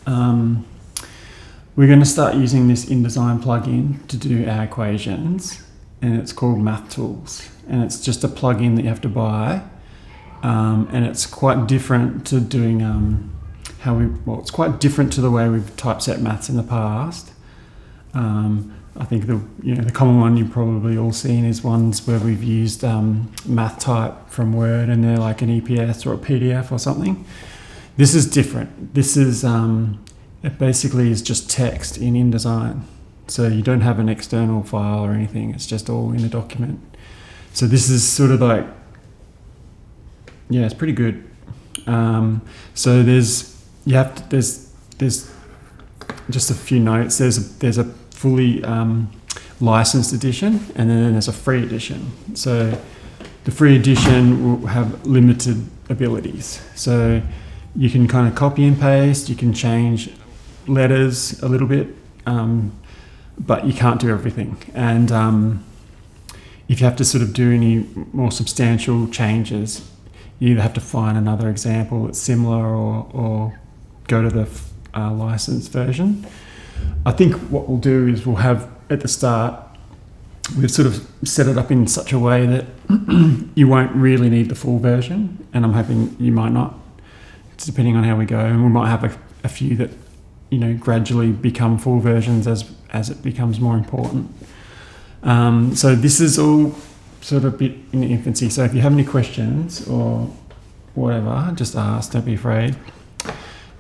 we're going to start using this InDesign plugin to do our equations, and it's called MathTools, and it's just a plugin that you have to buy, and it's quite different to doing it's quite different to the way we've typeset maths in the past. I think the common one you've probably all seen is ones where we've used math type from Word, and they're like an EPS or a PDF or something. This is different. This is it basically is just text in InDesign, so you don't have an external file or anything. It's just all in a document. So this is sort of like, yeah, it's pretty good. So there's just a few notes. There's a fully licensed edition, and then there's a free edition. So the free edition will have limited abilities. So you can kind of copy and paste, you can change letters a little bit, but you can't do everything. And if you have to sort of do any more substantial changes, you either have to find another example that's similar or go to the licensed version. I think what we'll do is we'll have at the start, we've sort of set it up in such a way that you won't really need the full version, and I'm hoping you might not. It's depending on how we go, and we might have a few that gradually become full versions as it becomes more important. So this is all sort of a bit in infancy. So if you have any questions or whatever, just ask. Don't be afraid.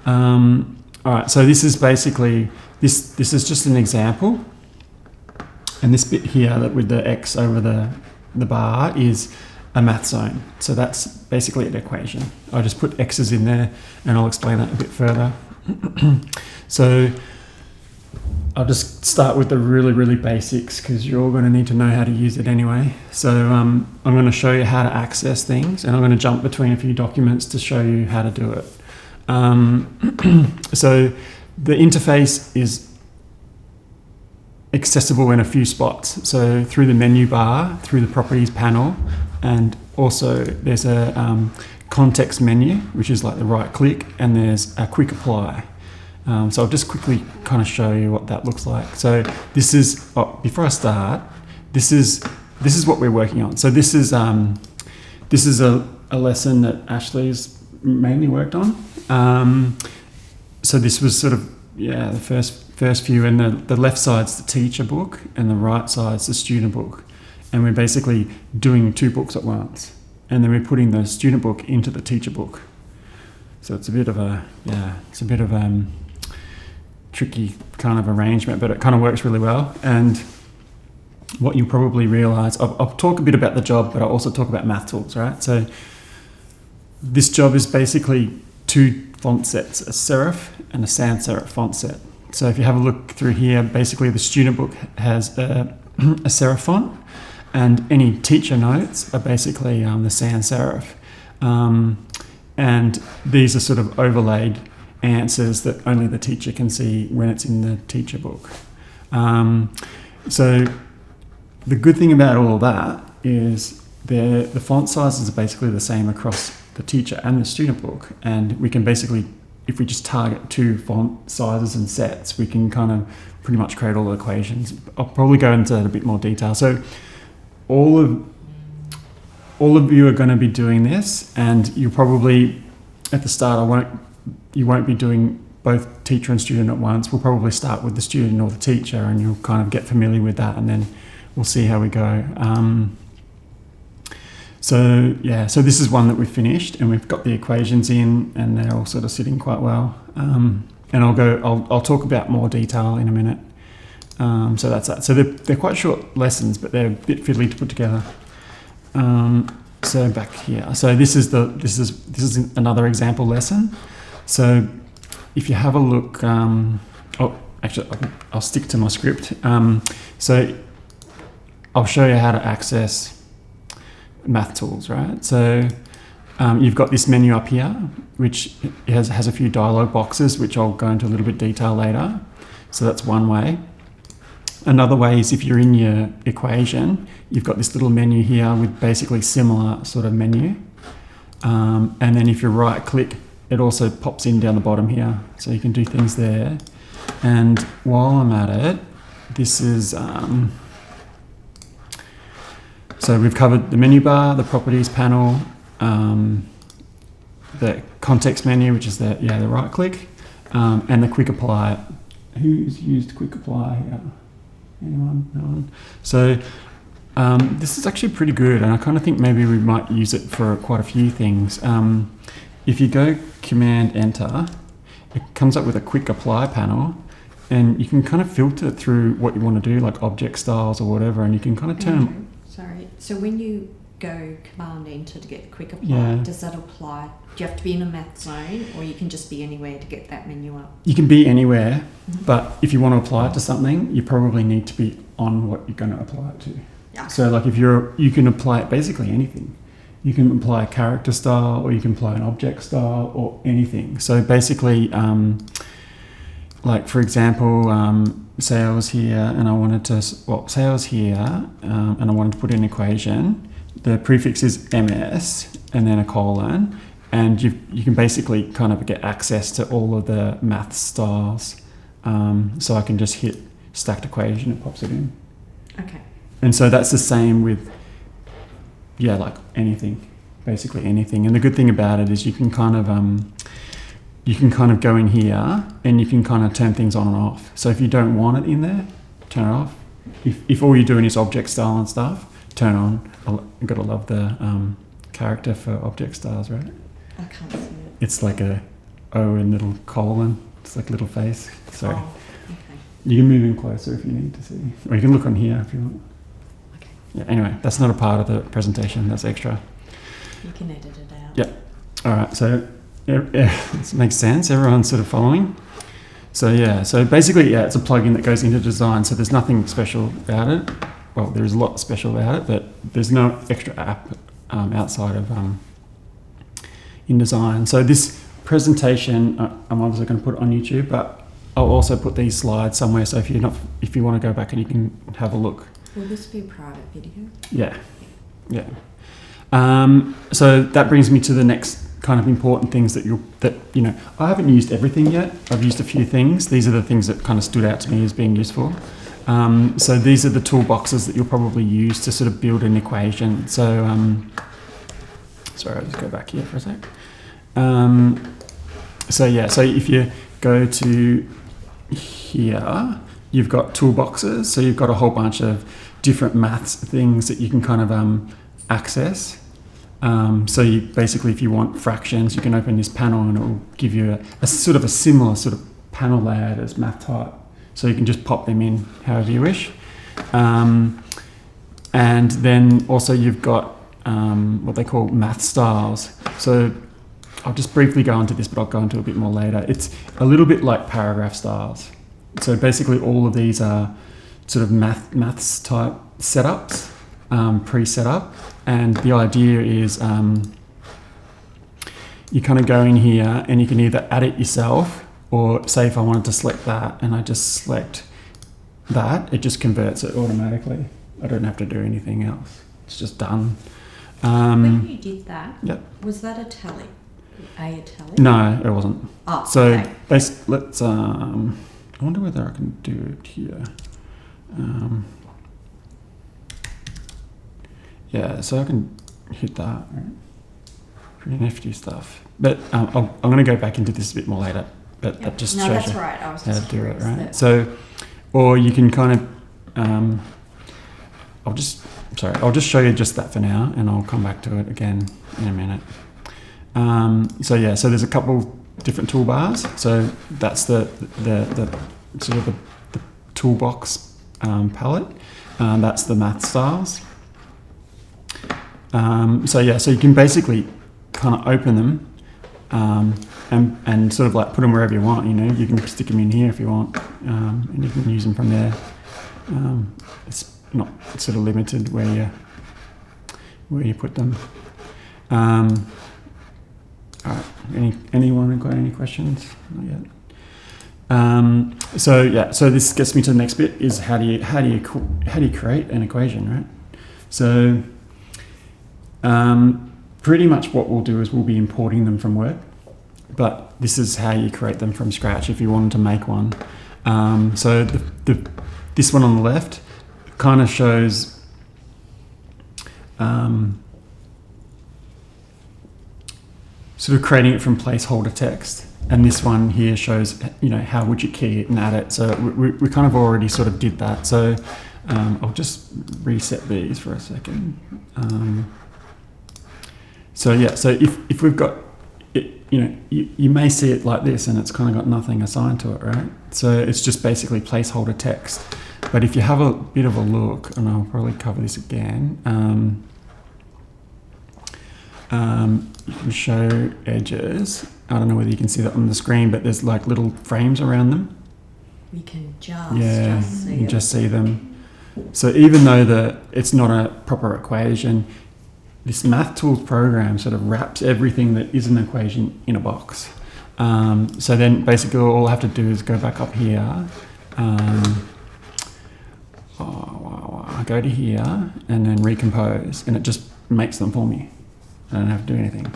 All right. So this is basically this is just an example, and this bit here that with the X over the bar is a MathZone. So that's basically an equation. I just put X's in there, and I'll explain that a bit further. So I'll just start with the really basics, because you're all going to need to know how to use it anyway. So I'm going to show you how to access things, and I'm going to jump between a few documents to show you how to do it. So the interface is accessible in a few spots. So through the menu bar, through the properties panel, and also there's a context menu, which is like the right click, and there's a quick apply. So I'll just quickly kind of show you what that looks like. So this is, before I start, this is what we're working on. So this is a lesson that Ashley's mainly worked on. So this was sort of, the first few, and the left side's the teacher book and the right side's the student book. And we're basically doing two books at once. And then we're putting the student book into the teacher book. So it's a bit of a, tricky kind of arrangement, but it kind of works really well. And what you'll probably realize, I'll talk a bit about the job, but I'll also talk about MathTools, right? So this job is basically two font sets, a serif and a sans serif font set. So if you have a look through here, basically the student book has a serif font, and any teacher notes are basically the sans serif. And these are sort of overlaid answers that only the teacher can see when it's in the teacher book. So the good thing about all of that is the font sizes are basically the same across the teacher and the student book, and we can basically, if we just target two font sizes and sets, we can kind of pretty much create all the equations. I'll probably go into that in a bit more detail. So all of you are going to be doing this, and you probably at the start you won't be doing both teacher and student at once. We'll probably start with the student or the teacher, and you'll kind of get familiar with that, and then we'll see how we go. So this is one that we've finished, and we've got the equations in, and they're all sort of sitting quite well. And I'll talk about more detail in a minute. So that's that. So they're quite short lessons, but they're a bit fiddly to put together. So back here. So this is another example lesson. So if you have a look, actually I'll stick to my script. So I'll show you how to access MathTools, right? So you've got this menu up here, which has a few dialog boxes, which I'll go into a little bit detail later. So that's one way. Another way is if you're in your equation, you've got this little menu here with basically similar sort of menu. And then if you right click it also pops in down the bottom here, so you can do things there. And while I'm at it, this is so we've covered the menu bar, the properties panel, the context menu, which is the right click, and the quick apply. Who's used quick apply here? Anyone? No one? So this is actually pretty good, and I kind of think maybe we might use it for quite a few things. If you go Command Enter, it comes up with a quick apply panel, and you can kind of filter through what you want to do, like object styles or whatever, and you can kind of turn. Sorry. So when you go Command Enter to get the quick apply, does that apply? Do you have to be in a MathZone, or you can just be anywhere to get that menu up? You can be anywhere, but if you want to apply it to something, you probably need to be on what you're going to apply it to. Yeah. So like you can apply it basically anything. You can apply a character style, or you can apply an object style, or anything. So basically, like for example, say I was here and I wanted to, say I was here and I wanted to put in an equation. The prefix is MS and then a colon, and you can basically kind of get access to all of the math styles. So I can just hit stacked equation, it pops it in. Okay. And so that's the same with, like anything, basically anything. And the good thing about it is you can kind of go in here and you can kind of turn things on and off. So if you don't want it in there, turn it off. If all you're doing is object style and stuff, turn on. You've got to love the character for object styles, right? I can't see it. It's like a O and little colon. It's like a little face. So okay. You can move in closer if you need to see. Or you can look on here if you want. Okay. Yeah, anyway, that's not a part of the presentation. That's extra. You can edit it out. Yeah. All right. So this makes sense. Everyone's sort of following. So basically, it's a plugin that goes into design. So there's nothing special about it. Well, there's a lot special about it, but there's no extra app outside of InDesign. So this presentation, I'm obviously going to put it on YouTube, but I'll also put these slides somewhere. So if you want to go back and you can have a look. Will this be a private video? Yeah. So that brings me to the next kind of important things that I haven't used everything yet. I've used a few things. These are the things that kind of stood out to me as being useful. So these are the toolboxes that you'll probably use to sort of build an equation. So sorry, I'll just go back here for a sec. So if you go to here, you've got toolboxes. So you've got a whole bunch of different maths things that you can kind of access. So you basically, if you want fractions, you can open this panel and it will give you a sort of a similar sort of panel layout as math type. So you can just pop them in however you wish. And then also you've got what they call math styles. So I'll just briefly go into this, but I'll go into a bit more later. It's a little bit like paragraph styles. So basically all of these are sort of maths type setups, pre-set up. And the idea is you kind of go in here and you can either add it yourself, or say if I wanted to select that and I just select that, it just converts it automatically. I don't have to do anything else. It's just done. When you did that, was that italic? Italic? No, it wasn't. Oh, so okay. Let's. I wonder whether I can do it here. So I can hit that. Right? Pretty nifty stuff. But I'm going to go back into this a bit more later. But that just shows that's you right. I was how just to do it, right? That. So, or you can kind of. I'll just show you just that for now, and I'll come back to it again in a minute. So there's a couple different toolbars. So that's the sort of the toolbox palette. That's the math styles. So you can basically kind of open them and sort of like put them wherever you want. You can stick them in here if you want, and you can use them from there. It's not sort of limited where you put them. All right. Anyone got any questions? Not yet. So this gets me to the next bit: is how do you create an equation, right? So pretty much what we'll do is we'll be importing them from Word. but this is how you create them from scratch if you wanted to make one. So this one on the left kind of shows sort of creating it from placeholder text, and this one here shows, you know, how would you key it and add it. So we kind of already sort of did that. So I'll just reset these for a second. So yeah, so if we've got it, you know, you may see it like this, and it's kind of got nothing assigned to it, right? So it's just basically placeholder text. But if you have a bit of a look, and I'll probably cover this again, you can show edges. I don't know whether you can see that on the screen, but there's like little frames around them. You can just see you can just see them. So even though it's not a proper equation, this MathTools program sort of wraps everything that is an equation in a box. So then basically all I have to do is go back up here. I go to here and then recompose, and it just makes them for me. I don't have to do anything.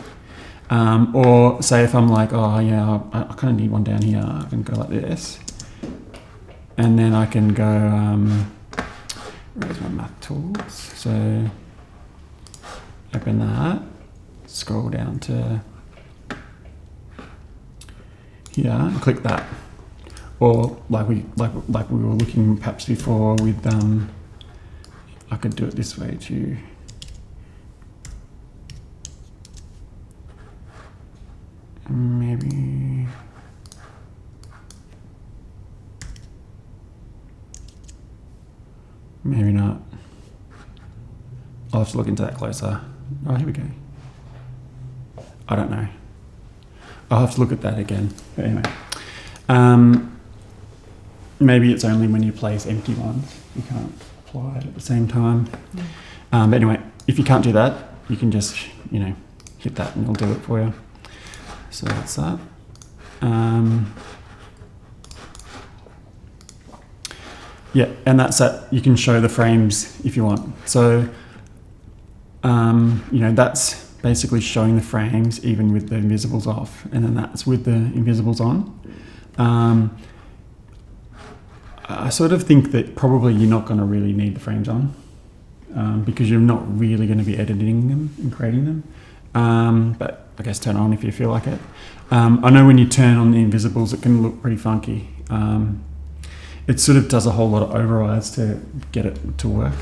Or say if I'm like, oh yeah, I kind of need one down here, I can go like this. And then I can go, where's my MathTools? So open that, scroll down to here and click that. Or like we were looking perhaps before with, I could do it this way too. Maybe not. I'll have to look into that closer. Oh, here we go. I don't know. I'll have to look at that again. But anyway, maybe it's only when you place empty ones you can't apply it at the same time. But anyway, if you can't do that, you can just, you know, hit that and it'll do it for you. So that's that. Yeah, and that's that. You can show the frames if you want. So, you know, that's basically showing the frames even with the invisibles off, and then that's with the invisibles on. I sort of think that probably you're not going to really need the frames on, because you're not really going to be editing them and creating them. But I guess turn on if you feel like it. I know when you turn on the invisibles, it can look pretty funky. It sort of does a whole lot of overrides to get it to work.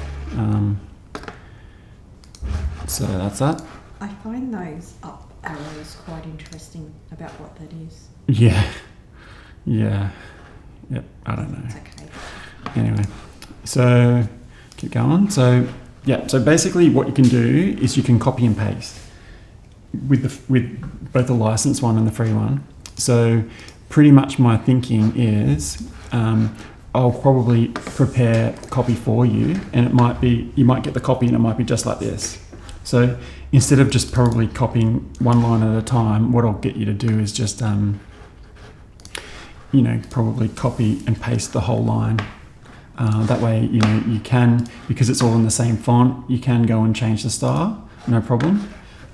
So that's that. I find those up arrows quite interesting about what that is. Yeah. Yep, I don't know. It's okay. Anyway, so keep going. So yeah, so basically what you can do is you can copy and paste with both the licensed one and the free one. So pretty much my thinking is I'll probably prepare a copy for you, and it might be, you might get the copy and it might be just like this. So instead of just probably copying one line at a time, what I'll get you to do is just you know, probably copy and paste the whole line. That way, you know, you can, because it's all in the same font, you can go and change the style, no problem.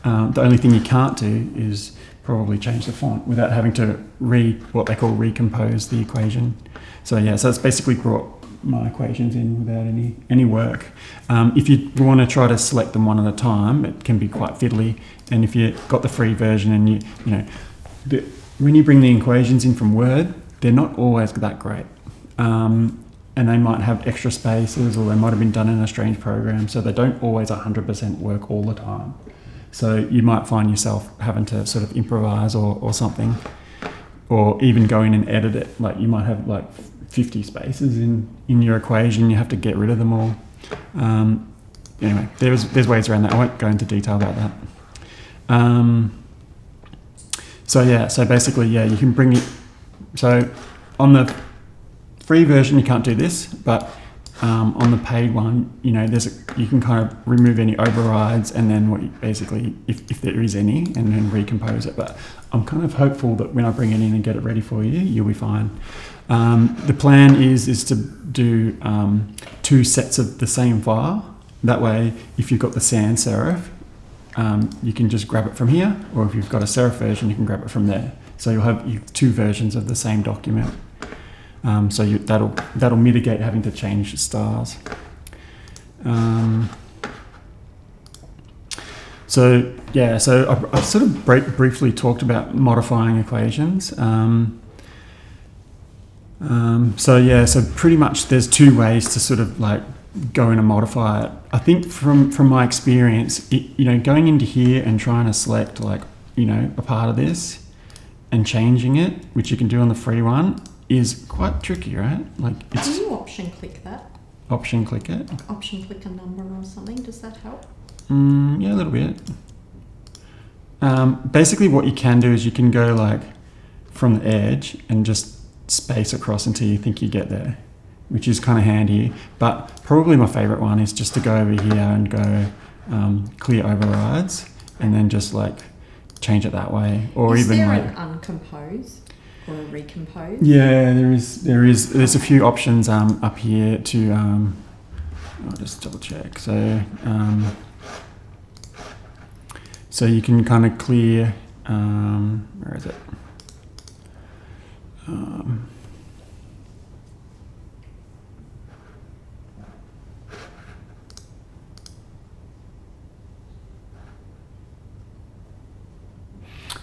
The only thing you can't do is probably change the font without having to what they call recompose the equation. So yeah, so it's basically brought my equations in without any work. If you want to try to select them one at a time, it can be quite fiddly. And if you got the free version and you know, when you bring the equations in from Word, they're not always that great. And they might have extra spaces, or they might have been done in a strange program, so they don't always 100% work all the time. So you might find yourself having to sort of improvise or something, or even go in and edit it. Like you might have like 50 spaces in your equation, you have to get rid of them all. Anyway, there's ways around that. I won't go into detail about that. So yeah, so basically, yeah, you can bring it. So on the free version, you can't do this, but on the paid one, you know, you can kind of remove any overrides, and then what you basically, if there is any, and then recompose it. But I'm kind of hopeful that when I bring it in and get it ready for you, you'll be fine. The plan is to do 2 sets of the same file. That way, if you've got the sans serif, you can just grab it from here, or if you've got a serif version, you can grab it from there. So you'll have two versions of the same document. So that'll mitigate having to change the styles. So I've sort of briefly talked about modifying equations. So pretty much there's two ways to sort of like go in and modify it. I think from my experience, going into here and trying to select like, a part of this and changing it, which you can do on the free one, is quite tricky, right? Like, can you option click that? Option click it? Option click a number or something, does that help? Yeah, a little bit. Basically what you can do is you can go like from the edge and just space across until you think you get there, which is kind of handy. But probably my favorite one is just to go over here and go clear overrides and then just like change it that way. Or is even there like an uncompose or a recompose? Yeah, there's a few options up here to I'll just double check. So you can kind of clear where is it?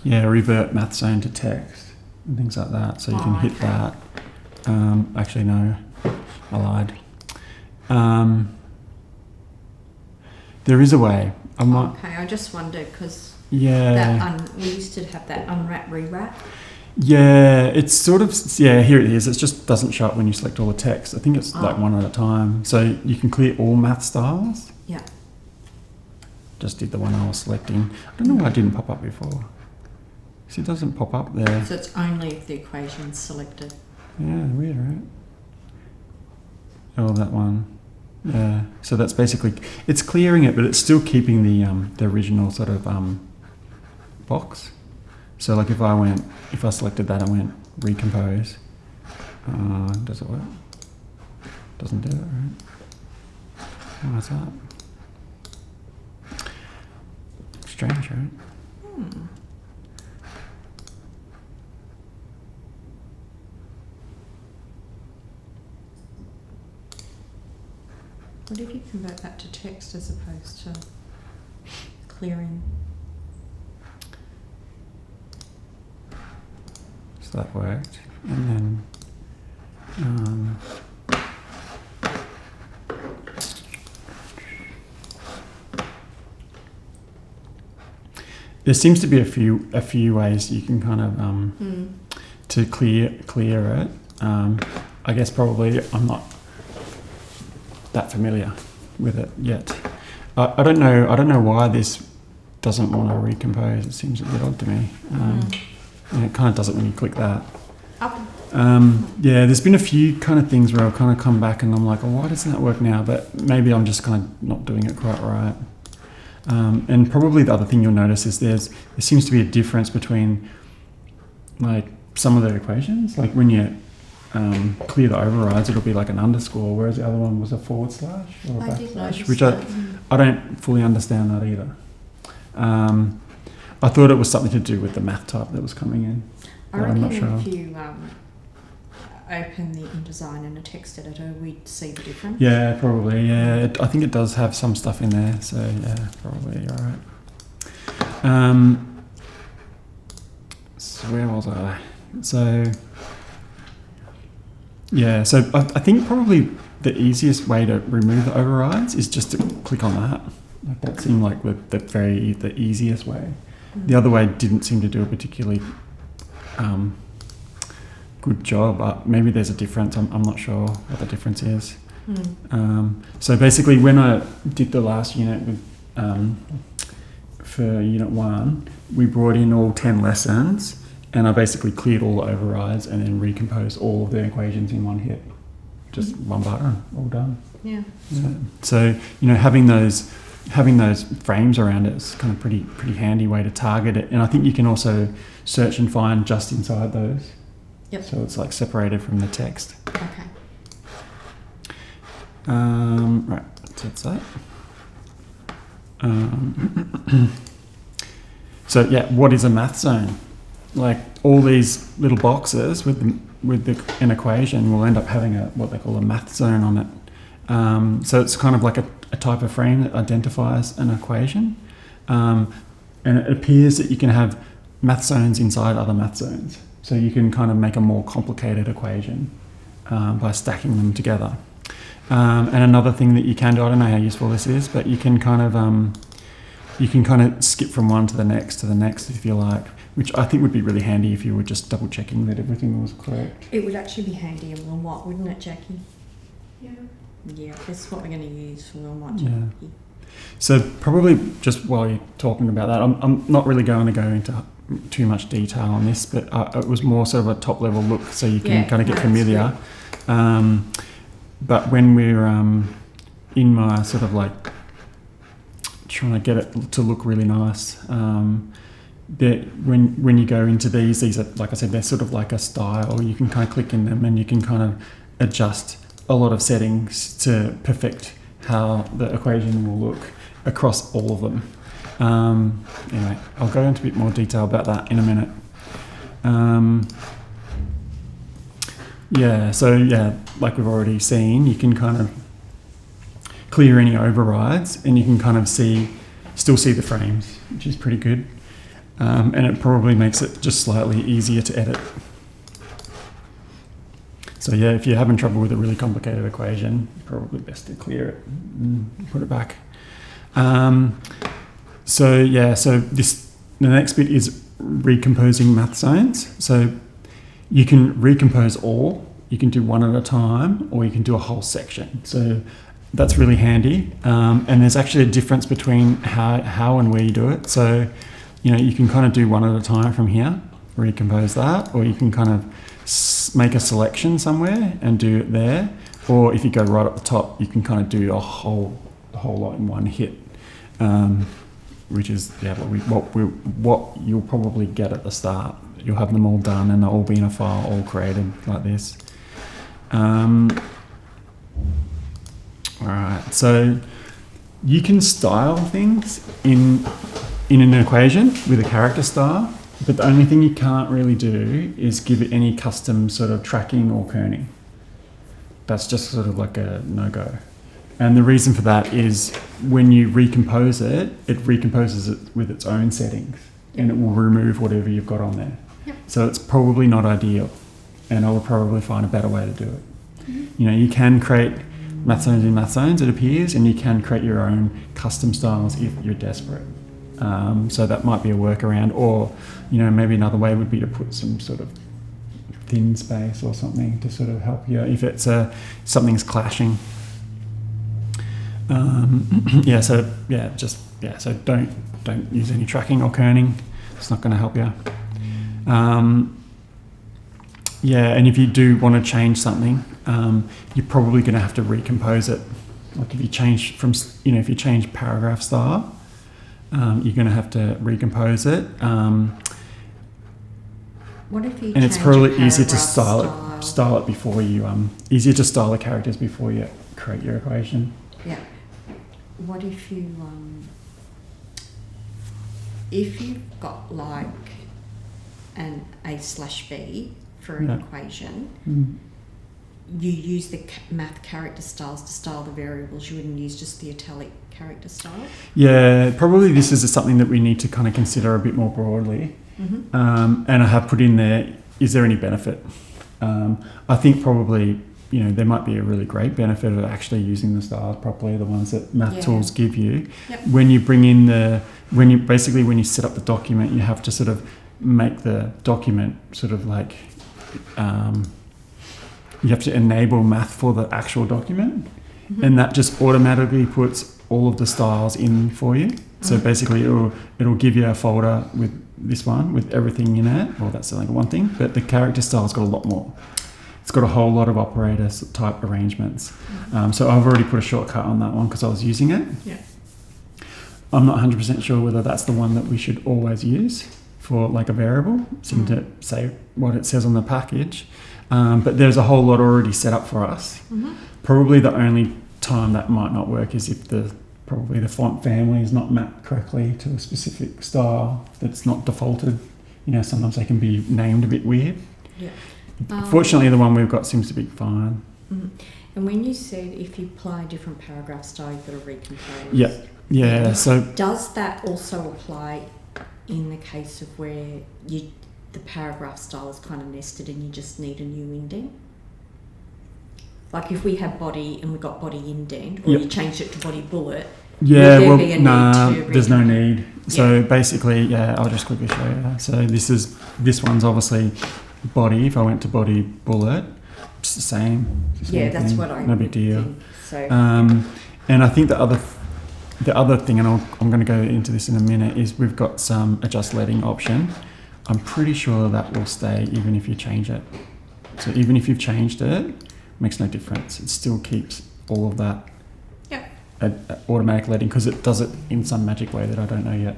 Revert MathZone to text and things like that. So you can hit that. Actually, no, I lied. There is a way. I just wondered because we used to have that unwrap rewrap. Yeah, it's sort of, here it is. It just doesn't show up when you select all the text. I think it's like one at a time. So you can clear all math styles. Yeah. Just did the one I was selecting. I don't know why it didn't pop up before. See, it doesn't pop up there. So it's only if the equation's selected. Yeah, weird, right? Oh, that one. Yeah. So that's basically, it's clearing it, but it's still keeping the original sort of box. So like if I selected that and went recompose, does it work? Doesn't do it, right? What's that? Strange, right? What if you convert that to text as opposed to clearing? So that worked. And then there seems to be a few ways you can kind of to clear it. I guess probably I'm not that familiar with it yet. I don't know why this doesn't want to recompose. It seems a bit odd to me. And it kind of does it when you click that. There's been a few kind of things where I'll kind of come back and I'm like, oh, why doesn't that work now? But maybe I'm just kind of not doing it quite right. And probably the other thing you'll notice is there seems to be a difference between like some of the equations. Like when you clear the overrides, it'll be like an underscore, whereas the other one was a forward slash or a backslash, which I don't fully understand that either. I thought it was something to do with the math type that was coming in. I'm not sure. If you open the InDesign in a text editor, we'd see the difference. Yeah, probably. Yeah, I think it does have some stuff in there. So yeah, probably all right. So where was I? So I think probably the easiest way to remove the overrides is just to click on that. Like that seemed like the easiest way. The other way didn't seem to do a particularly good job. Maybe there's a difference. I'm not sure what the difference is. So basically, when I did the last unit with for Unit 1, we brought in all 10 lessons, and I basically cleared all the overrides and then recomposed all of the equations in one hit. Just one button, all done. Yeah. So having those frames around it is kind of pretty handy way to target it. And I think you can also search and find just inside those. Yep. So it's like separated from the text. Okay. Right, so that's that. So yeah, what is a MathZone? Like, all these little boxes with an equation will end up having what they call a MathZone on it. So it's kind of like a type of frame that identifies an equation. And it appears that you can have math zones inside other math zones. So you can kind of make a more complicated equation by stacking them together. And another thing that you can do, I don't know how useful this is, but you can kind of skip from one to the next if you like, which I think would be really handy if you were just double checking that everything was correct. It would actually be handy in Wilmot, wouldn't it, Jackie? Yeah. Yeah, this is what we're going to use for Wilmot. Yeah. So probably just while you're talking about that, I'm not really going to go into too much detail on this, but it was more sort of a top level look so you can kind of get familiar. But when we're in my sort of like trying to get it to look really nice, when you go into these are, like I said, they're sort of like a style. You can kind of click in them and you can kind of adjust a lot of settings to perfect how the equation will look across all of them. Anyway, I'll go into a bit more detail about that in a minute. Like we've already seen, you can kind of clear any overrides and you can kind of still see the frames, which is pretty good. And it probably makes it just slightly easier to edit. So yeah, if you're having trouble with a really complicated equation, probably best to clear it and put it back. So the next bit is recomposing math zones. So you can recompose all, you can do one at a time, or you can do a whole section. So that's really handy. And there's actually a difference between how and where you do it. So, you can kind of do one at a time from here, recompose that, or you can kind of make a selection somewhere and do it there. Or if you go right up the top, you can kind of do a whole lot in one hit. Which is what you'll probably get at the start. You'll have them all done and they'll all be in a file, all created like this. Alright, so you can style things in an equation with a character style, but the only thing you can't really do is give it any custom sort of tracking or kerning. That's just sort of like a no-go. And the reason for that is when you recompose it, it recomposes it with its own settings, and it will remove whatever you've got on there. Yep. So it's probably not ideal, and I would probably find a better way to do it. Mm-hmm. You can create math zones in math zones, it appears, and you can create your own custom styles if you're desperate. So that might be a workaround, or maybe another way would be to put some sort of thin space or something to sort of help you if it's something's clashing. So don't use any tracking or kerning. It's not going to help you. And if you do want to change something, you're probably going to have to recompose it. Like if you change if you change paragraph style, you're going to have to recompose it. What if you? And it's probably easier to style it before you easier to style the characters before you create your equation. Yeah. What if you've got like an A/B for an equation, you use the math character styles to style the variables. You wouldn't use just the italic character style. Yeah, probably this is something that we need to kind of consider a bit more broadly. Mm-hmm. And I have put in there, is there any benefit? I think probably there might be a really great benefit of actually using the styles properly, the ones that MathTools give you. Yep. When you bring in when you set up the document, you have to sort of make the document sort of like, you have to enable math for the actual document, and that just automatically puts all of the styles in for you. So basically it'll give you a folder with this one with everything in it. Well, that's like one thing, but the character style's got a lot more. It's got a whole lot of operator type arrangements. So I've already put a shortcut on that one because I was using it. Yeah. I'm not 100% sure whether that's the one that we should always use for like a variable, seem to say what it says on the package. But there's a whole lot already set up for us. Mm-hmm. Probably the only time that might not work is if the font family is not mapped correctly to a specific style that's not defaulted sometimes they can be named a bit weird. Yeah. Fortunately, the one we've got seems to be fine. And when you said if you apply a different paragraph style, you've got to recompose. Yeah. So does that also apply in the case of where the paragraph style is kind of nested and you just need a new indent? Like if we have body and we've got body indent, or you changed it to body bullet. Yeah, well, there's no need. So basically, I'll just quickly show you. So this one's obviously body. If I went to body bullet, it's the same. That's thing. what I No big deal. think. So, and I think the other thing, and I'm going to go into this in a minute, is we've got some adjust leading option. I'm pretty sure that will stay even if you change it. So even if you've changed it, makes no difference. It still keeps all of that automatic leading because it does it in some magic way that I don't know yet.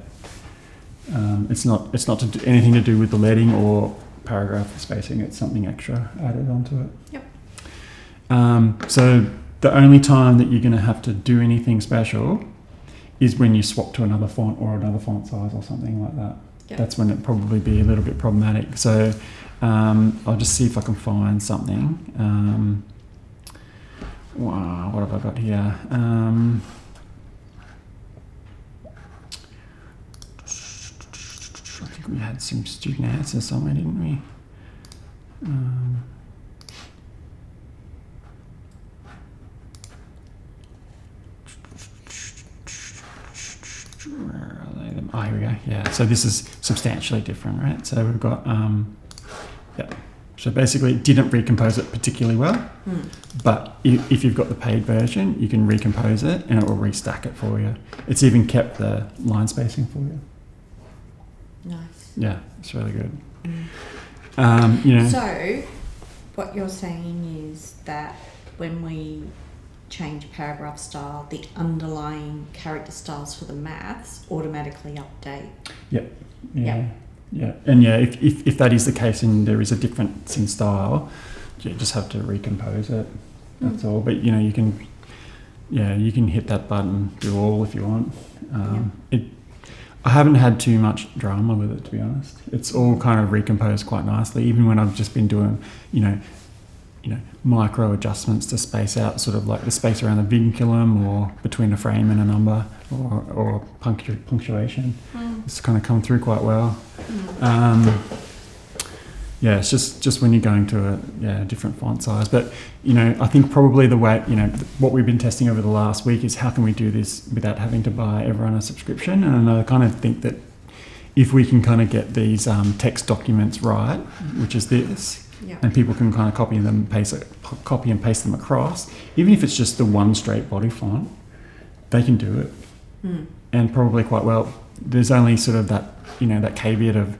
It's not anything to do with the leading or paragraph spacing. It's something extra added onto it. So the only time that you're going to have to do anything special is when you swap to another font or another font size or something like that. That's when it probably be a little bit problematic. So I'll just see if I can find something. Wow, what have I got here? I think we had some student answers somewhere, didn't we? Where are they? Oh, here we go. Yeah, so this is substantially different, right? So we've got, So basically it didn't recompose it particularly well, but if you've got the paid version, you can recompose it and it will restack it for you. It's even kept the line spacing for you. Nice. Yeah, it's really good. So what you're saying is that when we change paragraph style, the underlying character styles for the maths automatically update. Yep. Yeah. And if that is the case and there is a difference in style, you just have to recompose it. That's all. But you can hit that button, do all if you want. I haven't had too much drama with it, to be honest. It's all kind of recomposed quite nicely, even when I've just been doing, micro adjustments to space out, sort of like the space around the vinculum or between a frame and a number or punctuation. It's kind of come through quite well. It's just when you're going to a different font size. But, I think probably the way, what we've been testing over the last week is how can we do this without having to buy everyone a subscription? And I kind of think that if we can kind of get these text documents right, which is this, and people can kind of copy and paste them across, even if it's just the one straight body font, they can do it. And probably quite well. There's only sort of that, that caveat of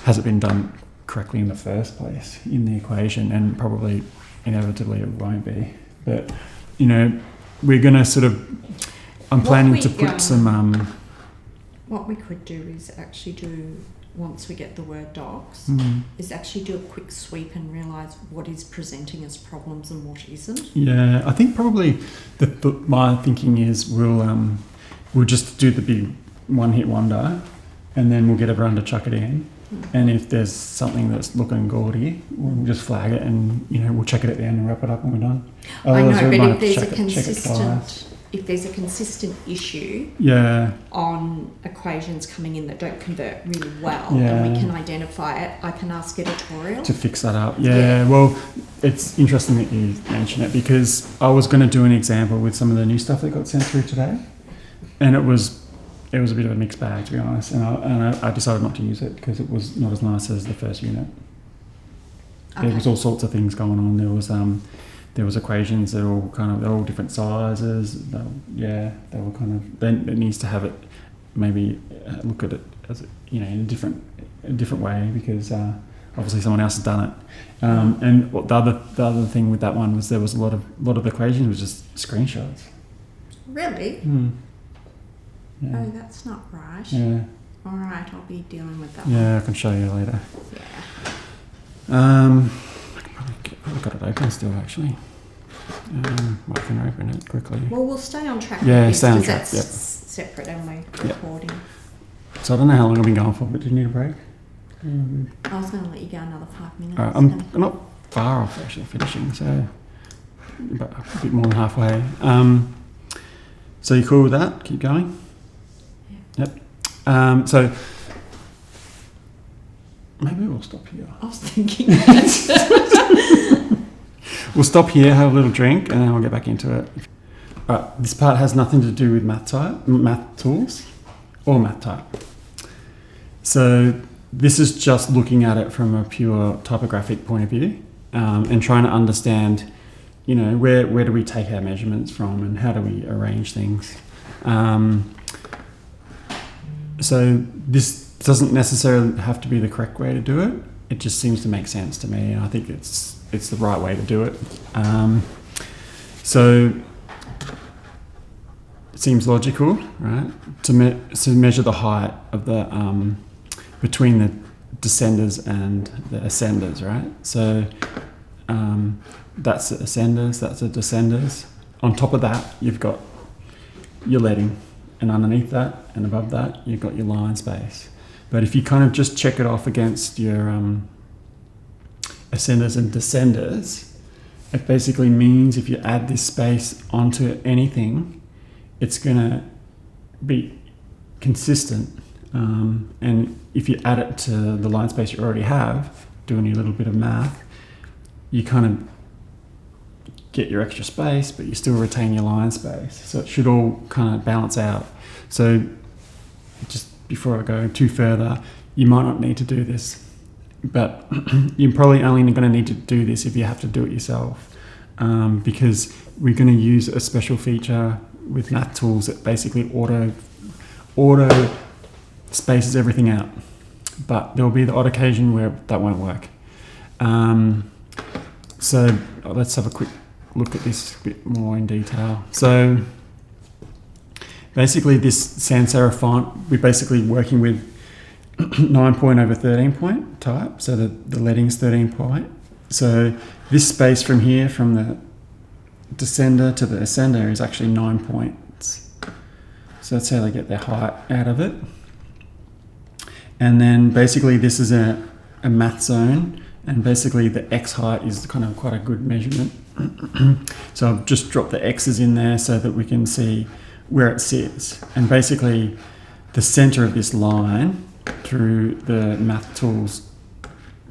has it been done correctly in the first place in the equation, and probably inevitably it won't be. But, we're going to sort of, I'm planning to put some... what we could do is actually do, once we get the Word docs, is actually do a quick sweep and realise what is presenting as problems and what isn't. Yeah, I think probably my thinking is we'll just do the big one-hit wonder, and then we'll get everyone to chuck it in. And if there's something that's looking gaudy, we'll just flag it, and we'll check it at the end and wrap it up when we're done. I know, but if there's a consistent issue on equations coming in that don't convert really well, and we can identify it, I can ask editorial to fix that up. Well, it's interesting that you mention it, because I was going to do an example with some of the new stuff that got sent through today, and it was a bit of a mixed bag, to be honest, and I decided not to use it because it was not as nice as the first unit. There was all sorts of things going on. There was equations that are they're all different sizes. They were kind of, then it needs to have it, maybe look at it as in a different way, because obviously someone else has done it. And the other thing with that one was there was a lot of equations was just screenshots. Really? Yeah. Oh, that's not right. Yeah. All right, I'll be dealing with that one. Yeah, I can show you later. I've got it open still, actually. I can open it quickly. Well, we'll stay on track. Stay on track. That's separate, and we're recording. So I don't know how long I've been going for, but do you need a break? I was going to let you go another 5 minutes. I'm not far off actually finishing, so but a bit more than halfway. So you cool with that? Keep going? Yeah. Yep. So maybe we'll stop here. I was thinking that. We'll stop here, have a little drink, and then I'll get back into it. Right, this part has nothing to do with MathTools or MathType. So this is just looking at it from a pure typographic point of view, and trying to understand, where do we take our measurements from and how do we arrange things. So this doesn't necessarily have to be the correct way to do it. It just seems to make sense to me, and I think it's the right way to do it. So it seems logical, right? To measure the height of the between the descenders and the ascenders, right? So that's the ascenders, that's the descenders. On top of that, you've got your leading, and underneath that and above that, you've got your line space. But if you kind of just check it off against your ascenders and descenders, it basically means if you add this space onto anything, it's going to be consistent. And if you add it to the line space you already have, doing your little bit of math, you kind of get your extra space, but you still retain your line space. So it should all kind of balance out. So just before I go too further, you might not need to do this, but you're probably only going to need to do this if you have to do it yourself, because we're going to use a special feature with MathTools that basically auto spaces everything out. But there'll be the odd occasion where that won't work. So let's have a quick look at this a bit more in detail. So basically this sans serif font, we're basically working with 9 point over 13 point type. So the leading's 13 point. So this space from here, from the descender to the ascender, is actually 9 points. So that's how they get their height out of it. And then basically this is a MathZone, and basically the X height is kind of quite a good measurement. So I've just dropped the X's in there so that we can see where it sits. And basically the center of this line through the MathTools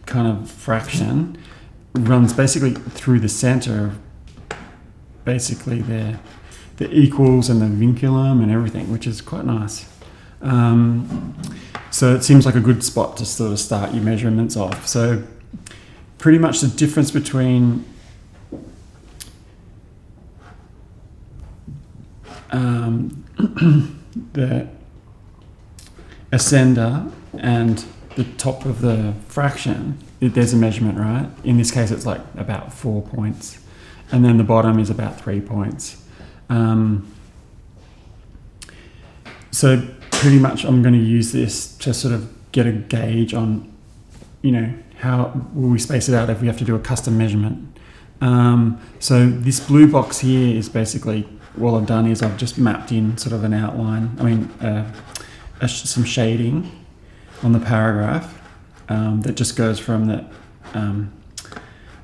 kind of fraction runs basically through the center of basically the equals and the vinculum and everything, which is quite nice. So it seems like a good spot to sort of start your measurements off. So pretty much the difference between the ascender and the top of the fraction, there's a measurement, right? In this case, it's like about 4 points. And then the bottom is about 3 points. So pretty much I'm going to use this to sort of get a gauge on, how will we space it out if we have to do a custom measurement. So this blue box here is basically, all I've done is I've just mapped in sort of an outline, some shading on the paragraph that just goes from the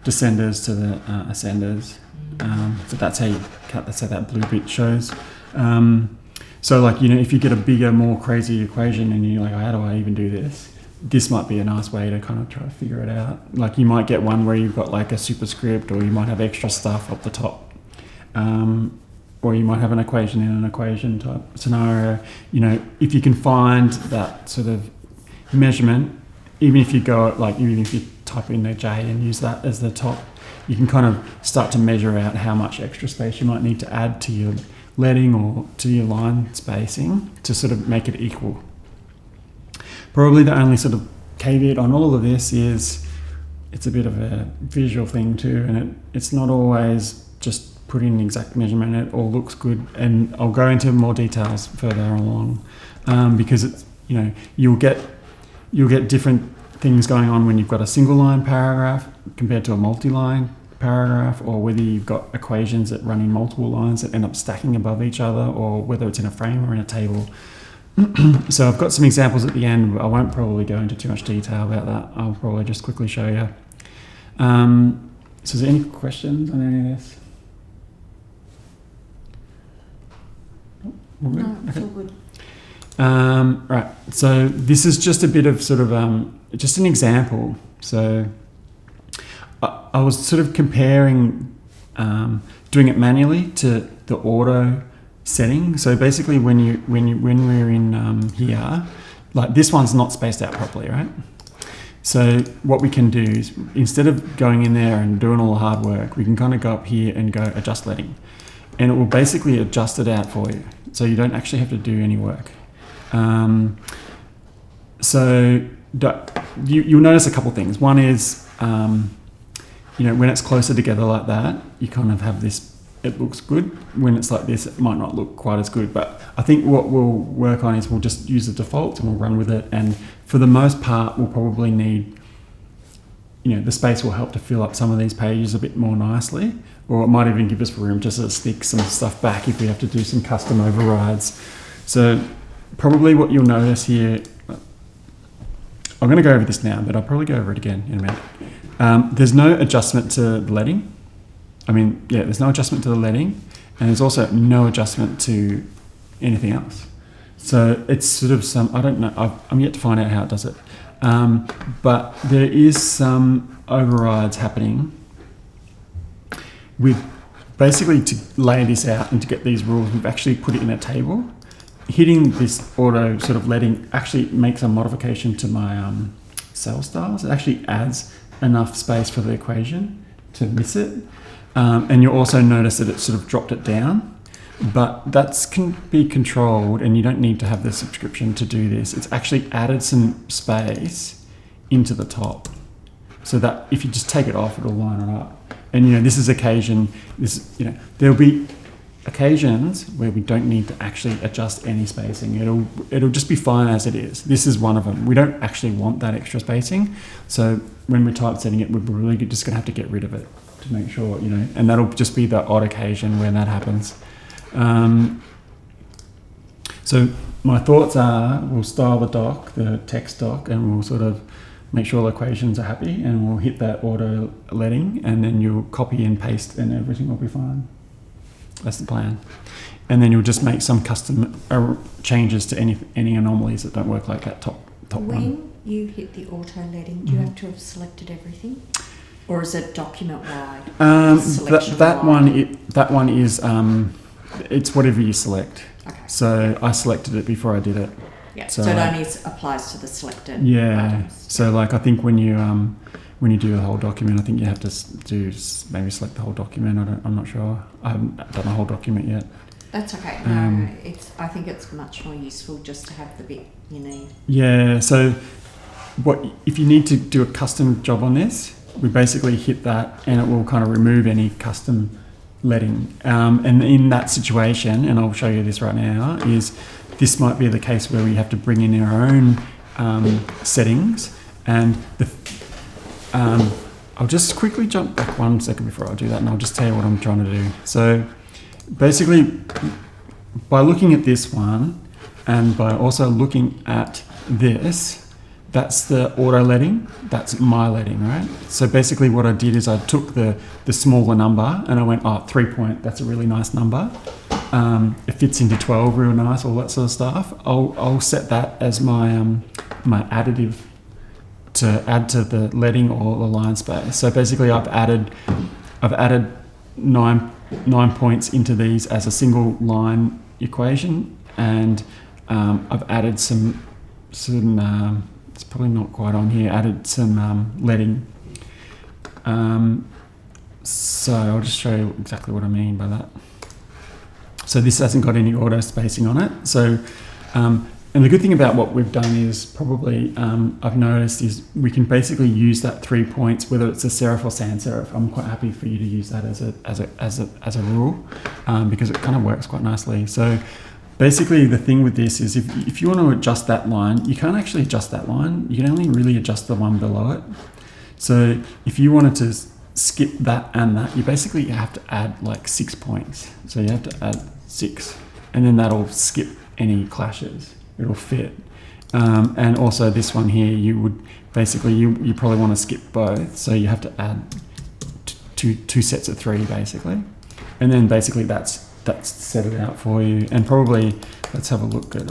descenders to the ascenders. So that's how that blue bit shows. So like, if you get a bigger, more crazy equation and you're like, how do I even do this? This might be a nice way to kind of try to figure it out. Like you might get one where you've got like a superscript, or you might have extra stuff up the top. Or you might have an equation in an equation type scenario. If you can find that sort of measurement, even if you type in a J and use that as the top, you can kind of start to measure out how much extra space you might need to add to your leading or to your line spacing to sort of make it equal. Probably the only sort of caveat on all of this is it's a bit of a visual thing too, and it's not always just put in exact measurement. It all looks good, and I'll go into more details further along, because it's you'll get different things going on when you've got a single line paragraph compared to a multi-line paragraph, or whether you've got equations that run in multiple lines that end up stacking above each other, or whether it's in a frame or in a table. So I've got some examples at the end. I won't probably go into too much detail about that. I'll probably just quickly show you. So is there any questions on any of this? No, it's all good. Right, so this is just a bit of sort of just an example. So I was sort of comparing doing it manually to the auto setting. So basically, when we're in here, like this one's not spaced out properly, right? So what we can do is, instead of going in there and doing all the hard work, we can kind of go up here and go adjust leading, and it will basically adjust it out for you. So you don't actually have to do any work. So you'll notice a couple things. One is, when it's closer together like that, you kind of have this, it looks good. When it's like this, it might not look quite as good. But I think what we'll work on is we'll just use the defaults and we'll run with it. And for the most part, we'll probably need, the space will help to fill up some of these pages a bit more nicely. Or it might even give us room to sort of stick some stuff back if we have to do some custom overrides. So probably what you'll notice here, I'm going to go over this now, but I'll probably go over it again in a minute. There's no adjustment to the leading. There's no adjustment to the leading, and there's also no adjustment to anything else. So it's sort of I don't know, I'm yet to find out how it does it. But there is some overrides happening with basically to lay this out and to get these rules, we've actually put it in a table. Hitting this auto sort of leading actually makes a modification to my cell styles. It actually adds enough space for the equation to miss it. And you'll also notice that it sort of dropped it down, but that can be controlled, and you don't need to have the subscription to do this. It's actually added some space into the top so that if you just take it off, it'll line it up. And there'll be occasions where we don't need to actually adjust any spacing. It'll just be fine as it is. This is one of them. We don't actually want that extra spacing. So when we're typesetting it, we're really just gonna have to get rid of it to make sure, and that'll just be the odd occasion when that happens. So my thoughts are, we'll style the text doc, and we'll sort of make sure the equations are happy, and we'll hit that auto leading, and then you'll copy and paste and everything will be fine. That's the plan. And then you'll just make some custom changes to any anomalies that don't work, like that top one. When you hit the auto leading, do you have to have selected everything? Or is it document wide? That one is it's whatever you select. Okay. So I selected it before I did it. Yeah. So it only applies to the selected items. So I think when you do a whole document, I think you have to maybe select the whole document. I'm not sure. I haven't done a whole document yet. That's okay. No, I think it's much more useful just to have the bit you need. Yeah. So if you need to do a custom job on this, we basically hit that, and it will kind of remove any custom leading. And in that situation, and I'll show you this right now, is this might be the case where we have to bring in our own settings. And I'll just quickly jump back 1 second before I do that, and I'll just tell you what I'm trying to do. So basically, by looking at this one, and by also looking at this, that's the auto leading, that's my leading, right? So basically what I did is I took the smaller number and I went, 3 point, that's a really nice number. It fits into 12 real nice, all that sort of stuff. I'll set that as my my additive to add to the leading or the line space. So basically I've added 9 points into these as a single line equation, and I've added some it's probably not quite on here, added some leading. So I'll just show you exactly what I mean by that. So this hasn't got any auto spacing on it. So, and the good thing about what we've done is probably, I've noticed, is we can basically use that 3 points, whether it's a serif or sans serif. I'm quite happy for you to use that as a rule, because it kind of works quite nicely. So basically the thing with this is if you want to adjust that line, you can't actually adjust that line. You can only really adjust the one below it. So if you wanted to skip that and that, you basically have to add like 6 points. So you have to add 6, and then that'll skip any clashes. it'll fit. And also this one here, you would basically, you probably want to skip both, so you have to add two sets of 3 basically, and then basically that's set it out for you. And probably let's have a look at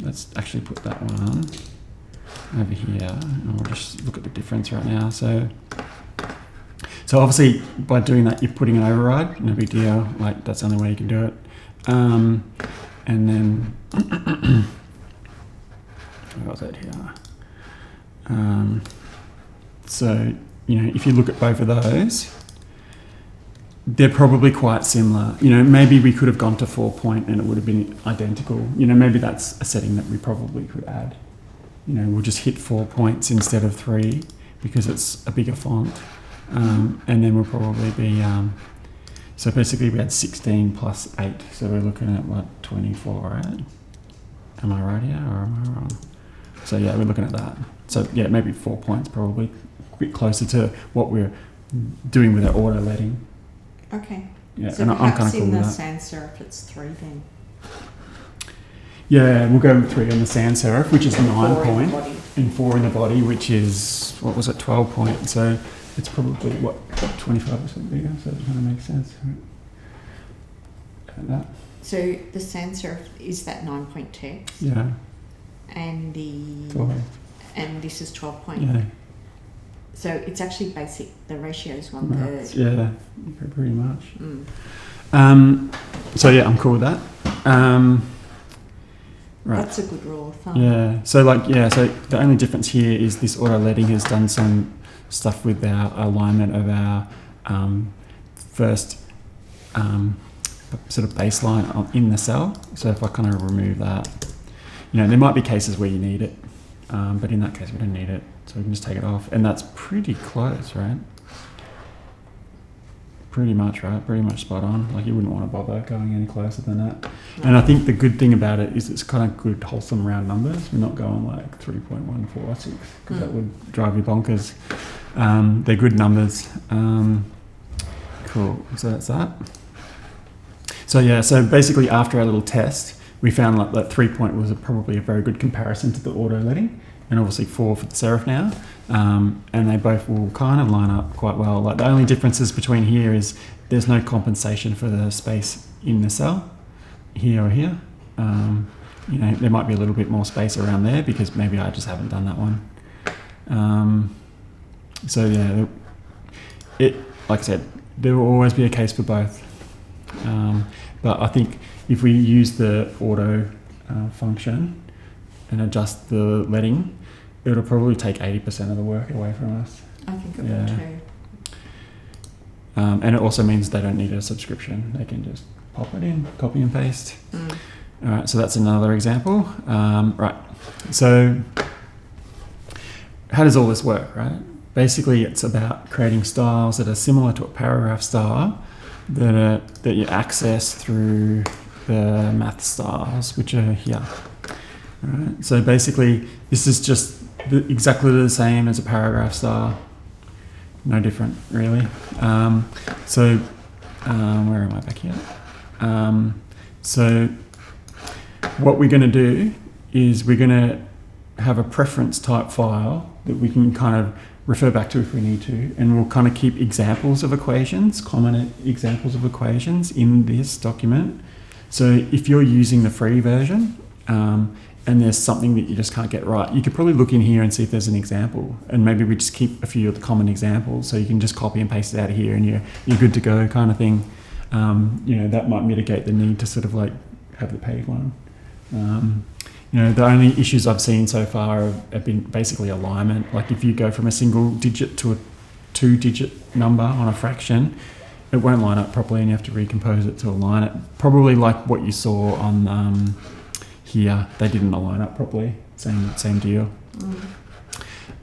let's actually put that one on over here, and we'll just look at the difference right now. So obviously by doing that, you're putting an override, no big deal, like that's the only way you can do it. And then where was it here? So, if you look at both of those, they're probably quite similar. Maybe we could have gone to 4-point and it would have been identical. Maybe that's a setting that we probably could add. We'll just hit 4 points instead of 3 because it's a bigger font. And then we'll probably be, so basically we had 16 plus 8. So we're looking at what, 24, right? Am I right here or am I wrong? So yeah, we're looking at that. So yeah, maybe 4 points, probably a bit closer to what we're doing with our auto letting. Okay. Yeah, so and I'm kind of cool cool with the that. sans serif it's 3 then. Yeah, we'll go with 3 on the sans serif, which is 9 4 point, in the body. and 4 in the body, which is, what was it, 12 point. So it's probably, 25% bigger, so it kind of makes sense. And that. So the sans serif is that 9 point text, Yeah, and the 12. and this is 12 point. Yeah. So it's actually basic. The ratio is 1/3. Right. Yeah, pretty much. Mm. So yeah, I'm cool with that. Right. That's a good rule of thumb. Yeah. So so the only difference here is this auto letting has done some stuff with our alignment of our first sort of baseline in the cell. So if I kind of remove that, there might be cases where you need it, but in that case we don't need it, so we can just take it off, and that's pretty close, right? Pretty much, right? Pretty much spot on. Like you wouldn't want to bother going any closer than that. No. And I think the good thing about it is it's kind of good, wholesome round numbers. We're not going like 3.146 because that would drive you bonkers. They're good numbers. Cool. So that's that. So yeah, so basically after our little test, we found like that 3 point was probably a very good comparison to the auto letting, and obviously 4 for the serif now. And they both will kind of line up quite well. Like the only differences between here is there's no compensation for the space in the cell, here or here. There might be a little bit more space around there because maybe I just haven't done that one. So yeah, like I said, there will always be a case for both. But I think if we use the auto function and adjust the letting, it'll probably take 80% of the work away from us. I think it will too. And it also means they don't need a subscription. They can just pop it in, copy and paste. All right, so that's another example. Right, so how does all this work, right? Basically, it's about creating styles that are similar to a paragraph style that you access through the math styles, which are here. All right, so basically, this is just exactly the same as a paragraph style. No different, really. So where am I back here? So what we're going to do is we're going to have a preference type file that we can kind of refer back to if we need to, and we'll kind of keep examples of equations, common examples of equations in this document. So if you're using the free version, and there's something that you just can't get right, you could probably look in here and see if there's an example, and maybe we just keep a few of the common examples so you can just copy and paste it out of here and you're good to go kind of thing. That might mitigate the need to sort of like have the paid one. The only issues I've seen so far have been basically alignment. Like if you go from a single digit to a 2-digit number on a fraction, it won't line up properly and you have to recompose it to align it. Probably like what you saw on here, they didn't align up properly. Same deal.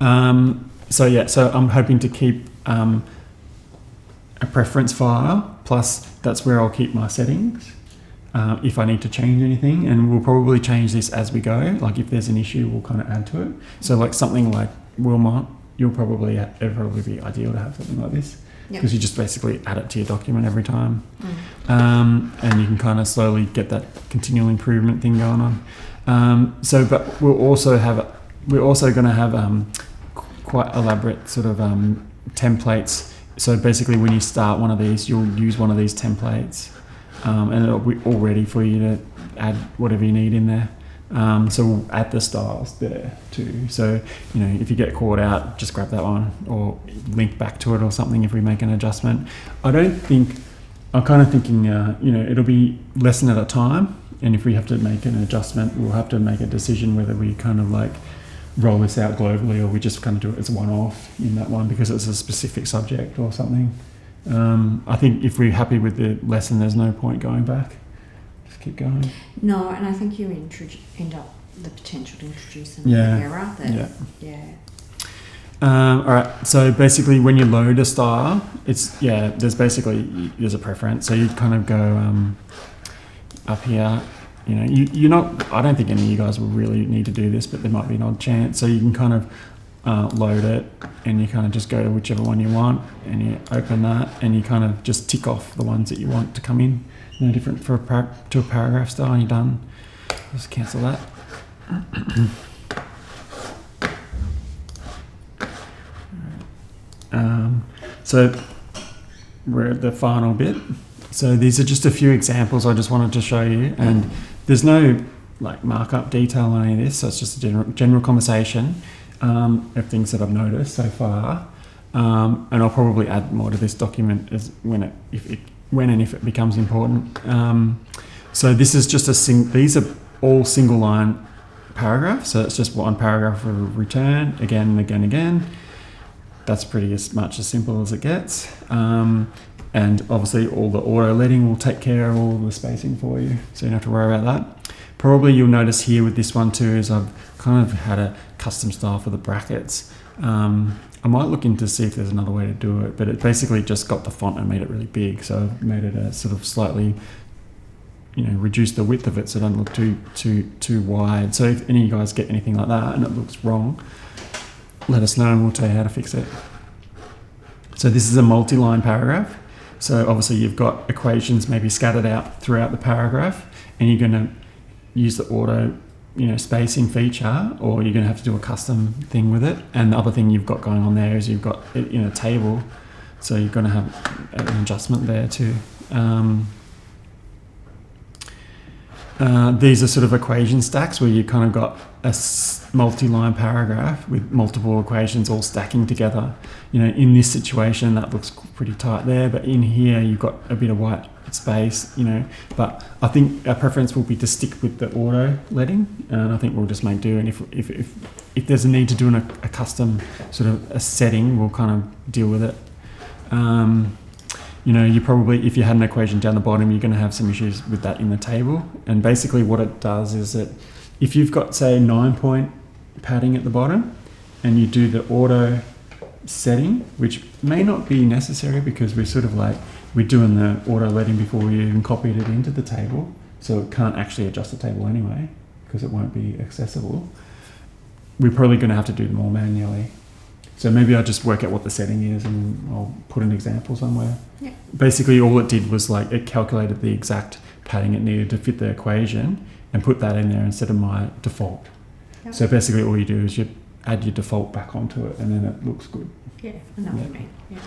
So I'm hoping to keep a preference file, plus that's where I'll keep my settings if I need to change anything, and we'll probably change this as we go. Like if there's an issue, we'll kind of add to it. So like something like Wilmot, it'd probably be ideal to have something like this, because you just basically add it to your document every time. And you can kind of slowly get that continual improvement thing going But we're also going to have quite elaborate sort of templates. So basically, when you start one of these, you'll use one of these templates, and it'll be all ready for you to add whatever you need in there. So we'll add the styles there too. So, if you get caught out, just grab that one or link back to it or something if we make an adjustment. I'm kind of thinking, it'll be lesson at a time. And if we have to make an adjustment, we'll have to make a decision whether we kind of like roll this out globally or we just kind of do it as a one-off in that one because it's a specific subject or something. I think if we're happy with the lesson, there's no point going back. Just keep going. No, and I think you end up the potential to introduce an error. All right. So basically, when you load a style, there's a preference. So you'd kind of go up here. You're not. I don't think any of you guys will really need to do this, but there might be an odd chance. So you can kind of load it, and you kind of just go to whichever one you want, and you open that, and you kind of just tick off the ones that you want to come in. No different to a paragraph style, and you're done. Just cancel that. So we're at the final bit. So these are just a few examples I just wanted to show you, and there's no like markup detail on any of this, so it's just a general conversation of things that I've noticed so far, and I'll probably add more to this document as when and if it becomes important. So this is just these are all single line paragraphs, so it's just one paragraph of return again and again and again. That's pretty much as simple as it gets. And obviously all the auto leading will take care of all the spacing for you, so you don't have to worry about that. Probably you'll notice here with this one too is I've kind of had a custom style for the brackets. I might look into see if there's another way to do it, but it basically just got the font and made it really big. So I've made it a sort of slightly, reduce the width of it so it doesn't look too wide. So if any of you guys get anything like that and it looks wrong, let us know and we'll tell you how to fix it. So this is a multi-line paragraph. So obviously you've got equations maybe scattered out throughout the paragraph, and you're going to use the auto, spacing feature, or you're going to have to do a custom thing with it. And the other thing you've got going on there is you've got it in a table, so you're going to have an adjustment there too. These are sort of equation stacks where you kind of got a multi-line paragraph with multiple equations all stacking together. In this situation that looks pretty tight there, but in here you've got a bit of white space, but I think our preference will be to stick with the auto leading, and I think we'll just make do, and if there's a need to do a custom sort of a setting, we'll kind of deal with it. You probably, if you had an equation down the bottom, you're going to have some issues with that in the table. And basically what it does is that if you've got, say, 9-point padding at the bottom, and you do the auto setting, which may not be necessary because we're doing the auto leading before we even copied it into the table, so it can't actually adjust the table anyway because it won't be accessible. We're probably going to have to do them all manually. So maybe I'll just work out what the setting is and I'll put an example somewhere. Yeah. Basically, all it did was it calculated the exact padding it needed to fit the equation and put that in there instead of my default. Yep. So basically all you do is you add your default back onto it and then it looks good. Yeah, I know what you mean. Yeah.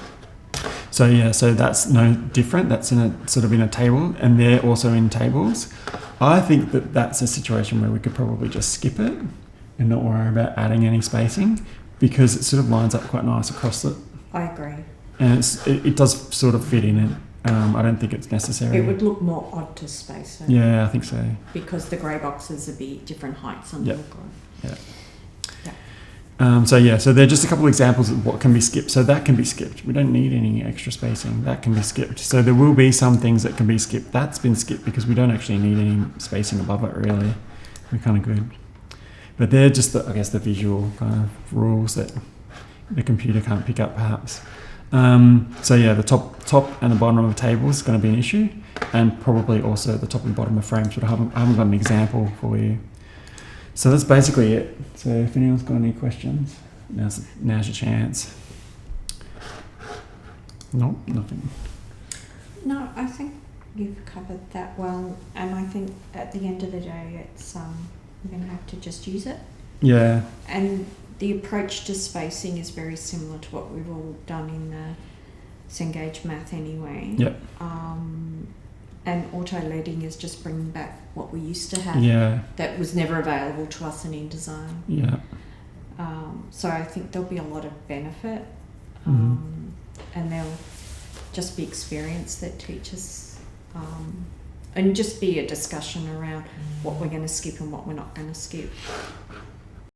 So that's no different. That's in a table, and they're also in tables. I think that that's a situation where we could probably just skip it and not worry about adding any spacing, because it sort of lines up quite nice across it. I agree. And it does sort of fit in it. I don't think it's necessary. It would look more odd to space it. Yeah, I think so. Because the grey boxes would be different heights on the book. Yeah. So they're just a couple of examples of what can be skipped. So that can be skipped. We don't need any extra spacing. That can be skipped. So there will be some things that can be skipped. That's been skipped because we don't actually need any spacing above it, really. We're kind of good. But they're just, the visual kind of rules that the computer can't pick up, perhaps. The top and the bottom of tables is going to be an issue, and probably also the top and bottom of frames, but I haven't got an example for you. So that's basically it. So if anyone's got any questions, now's your chance. Nope, nothing. No, I think you've covered that well, and I think at the end of the day, it's we're going to have to just use it. Yeah. And the approach to spacing is very similar to what we've all done in the Cengage Math anyway. Yep. And auto-leading is just bringing back what we used to have that was never available to us in InDesign. Yeah. So I think there'll be a lot of benefit, and there'll just be experience that teaches, and just be a discussion around what we're going to skip and what we're not going to skip.